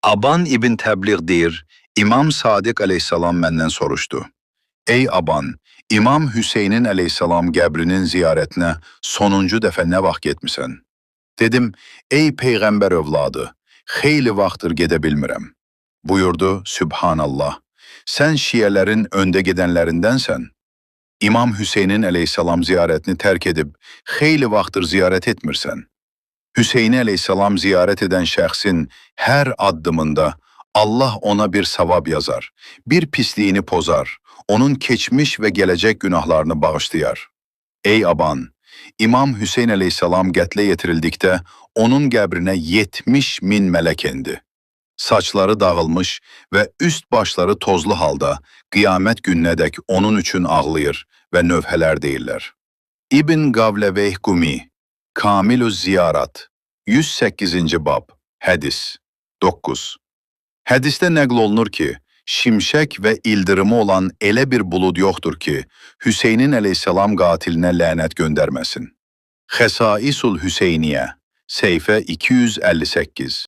Aban ibn Təbliğ deyir, İmam Sadiq əleyhissalam məndən soruşdu. Ey Aban, İmam Hüseynin əleyhissalam qəbrinin ziyarətinə sonuncu dəfə nə vaxt getmisən? Dedim, ey Peyğəmbər övladı, xeyli vaxtdır gedə bilmirəm. Buyurdu, Sübhanallah, sən şiyələrin öndə gedənlərindənsən. İmam Hüseynin əleyhissalam ziyarətini tərk edib, xeyli vaxtdır ziyarət etmirsən. Hüseyni əleyhissalam ziyarət edən şəxsin hər addımında Allah ona bir savab yazar, bir pisliyini pozar, onun keçmiş və gələcək günahlarını bağışlayar. Ey Aban, İmam Hüseyn əleyhissalam qətlə yetirildikdə onun qəbrinə 70.000 mələk endi. Saçları dağılmış və üst başları tozlu halda qiyamət gününədək onun üçün ağlayır və növhələr deyirlər. İbn Qavləveyh Qumi, Kamilüz Ziyarat, 108-ci bab, hədis, 9. Hədisdə nəql olunur ki, şimşək və ildırımı olan elə bir bulud yoxdur ki, Hüseynin əleyhissalam qatilinə lənət göndərməsin. Xəsaisul Hüseyniyə, səhifə 258.